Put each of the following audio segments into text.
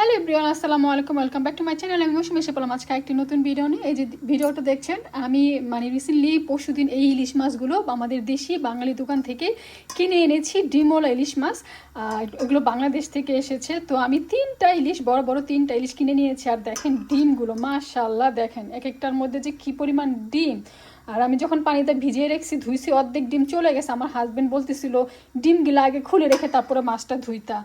Hello everyone, আসসালামু আলাইকুম, welcome back to my channel. আমি মৌসুমী এসে পেলাম আজকে একটি নতুন ভিডিও নিয়ে। এই যে ভিডিওটা দেখছেন, আমি রিসেন্টলি পরশুদিন এই ইলিশ মাছগুলো আমাদের দেশি বাঙালি দোকান থেকে কিনে এনেছি। ডিমওয়ালা ইলিশ মাছ, এগুলো বাংলাদেশ থেকে এসেছে। তো আমি তিনটা ইলিশ, বড় বড় তিনটা ইলিশ কিনে নিয়েছি। আর দেখেন ডিমগুলো, মাশাআল্লাহ, দেখেন এক একটার মধ্যে যে কী পরিমাণ ডিম। আর আমি যখন পানিতে ভিজিয়ে রেখেছি, ধুইছি, অর্ধেক ডিম চলে গেছে। আমার হাজব্যান্ড বলতেছিল ডিমগুলো আগে খুলে রেখে তারপরে মাছটা ধুইতা।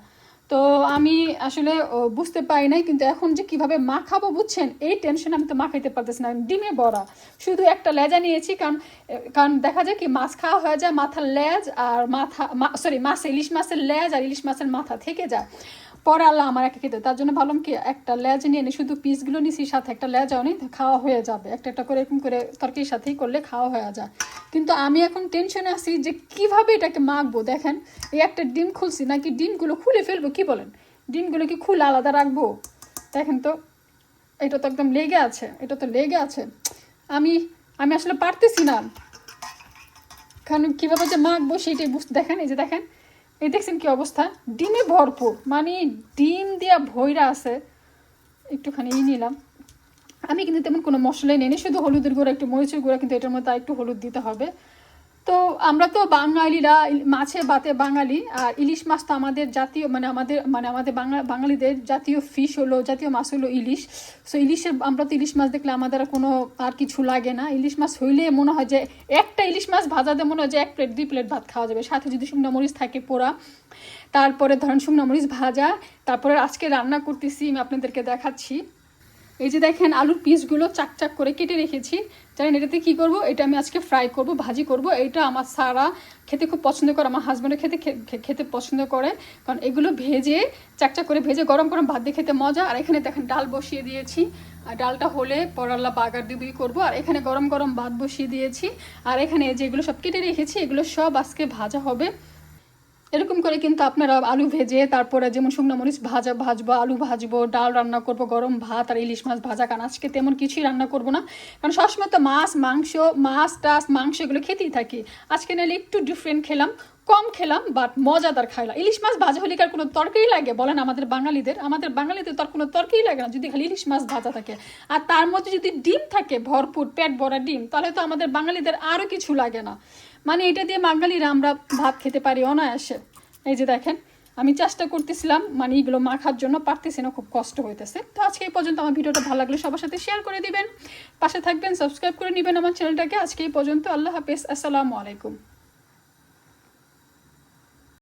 তো আমি আসলে বুঝতে পারি নাই, কিন্তু এখন যে কিভাবে মাখাবো বুঝছেন, এই টেনশন আমি তো মাখাইতে পারতেছি না। ডিমে বড়া, শুধু একটা লেজা নিয়েছি, কারণ কারণ দেখা যায় কি মাছ খাওয়া হয়ে যায়, মাথার লেজ আর মাছ, ইলিশ মাছের লেজ আর ইলিশ মাছের মাথা থেকে যায়, পরে আল্লাহ আমার একে খেতে। তার জন্য ভাবলাম কি একটা লেজ নিয়ে নিই, শুধু পিসগুলো নিছি, সাথে একটা লেজাও নেই, খাওয়া হয়ে যাবে। একটা একটা করে এরকম করে তরকারির সাথেই করলে খাওয়া হয়ে যায়। কিন্তু আমি এখন টেনশনে আছি যে কিভাবে এটাকে মাখবো। দেখেন, এই একটা ডিম খুলছি, নাকি ডিমগুলো খুলে ফেলবো, কি বলেন? ডিমগুলো কি খুলে আলাদা রাখবো? দেখেন তো, এটা তো একদম লেগে আছে, এটা তো লেগে আছে। আমি আমি আসলে পারতেছি না, কারণ কীভাবে যে মাখবো সেইটাই বুঝতে। দেখেন, এই যে দেখেন, এই দেখছেন কি অবস্থা, ডিমে ভরপুর, ডিম দিয়া ভইরা আছে। একটুখানি নিলাম আমি, কিন্তু তেমন কোনো মশলাই নেই, শুধু হলুদের গুঁড়া, একটু মরিচের গুঁড়া, কিন্তু এটার মধ্যে একটু হলুদ দিতে হবে। তো আমরা তো বাঙালিরা মাছে ভাতে বাঙালি, আর ইলিশ মাছ তো আমাদের জাতীয়, আমাদের বাঙালিদের জাতীয় ফিশ হলো, জাতীয় মাছ হলো ইলিশ। সো ইলিশের, আমরা তো ইলিশ মাছ দেখলে আমাদের কোনো আর কিছু লাগে না। ইলিশ মাছ হইলে মনে হয় যে একটা ইলিশ মাছ ভাজাতে মনে হয় যে 1 প্লেট 2 প্লেট ভাত খাওয়া যাবে, সাথে যদি শুকনো মরিচ থাকে পোড়া, তারপরে ধরেন শুকনো মরিচ ভাজা। তারপরে আজকে রান্না করতেছি, আমি আপনাদেরকে দেখাচ্ছি। এই যে দেখেন, আলুর পিসগুলো চাকচাক করে কেটে রেখেছি। জানেন এটাতে কী করব? এটা আমি আজকে ফ্রাই করব, ভাজি করব। এটা আমার সারা খেতে খুব পছন্দ করে, আমার হাজব্যান্ডও খেতে পছন্দ করে, কারণ এগুলো ভেজে, চাকচাক করে ভেজে গরম গরম ভাত দিয়ে খেতে মজা। আর এখানে দেখেন ডাল বসিয়ে দিয়েছি, আর ডালটা হলে পরাল্লা বাগার দিয়ে করবো। আর এখানে গরম গরম ভাত বসিয়ে দিয়েছি। আর এখানে যেগুলো সব কেটে রেখেছি, এগুলো সব আজকে ভাজা হবে। এরকম করে কিন্তু আপনারা আলু ভেজে, তারপরে যেমন শুকনো মরিচ ভাজবো, আলু ভাজবো, ডাল রান্না করব, গরম ভাত আর ইলিশ মাছ ভাজা। কারণ আজকে তেমন কিছুই রান্না করব না, কারণ সবসময় তো মাংস এগুলো খেতেই থাকি। আজকে নাহলে একটু ডিফারেন্ট খেলাম, কম খেলাম, বাট মজাদার খাইলাম। ইলিশ মাছ ভাজা হলে কার কোনো তরকারি লাগে বলেন? আমাদের বাঙালিদের তো আর কোনো তরকারি লাগে না যদি খালি ইলিশ মাছ ভাজা থাকে। আর তার মধ্যে যদি ডিম থাকে, ভরপুর পেট ভরা ডিম, তাহলে তো আমাদের বাঙালিদের আরও কিছু লাগে না। এটা দিয়ে বাঙালিরা আমরা ভাত খেতে পারি অনায়াসে। এই যে দেখেন, আমি চেষ্টা করতেছিলাম এগুলো মাখার জন্য, পারতেছি না, খুব কষ্ট হইতেছে। তো আজকে এই পর্যন্ত। আমার ভিডিওটা ভালো লাগলে সবার সাথে শেয়ার করে দিবেন, পাশে থাকবেন, সাবস্ক্রাইব করে নেবেন আমার চ্যানেলটাকে। আজকে এই পর্যন্ত, আল্লাহ হাফেজ, আসসালামু আলাইকুম।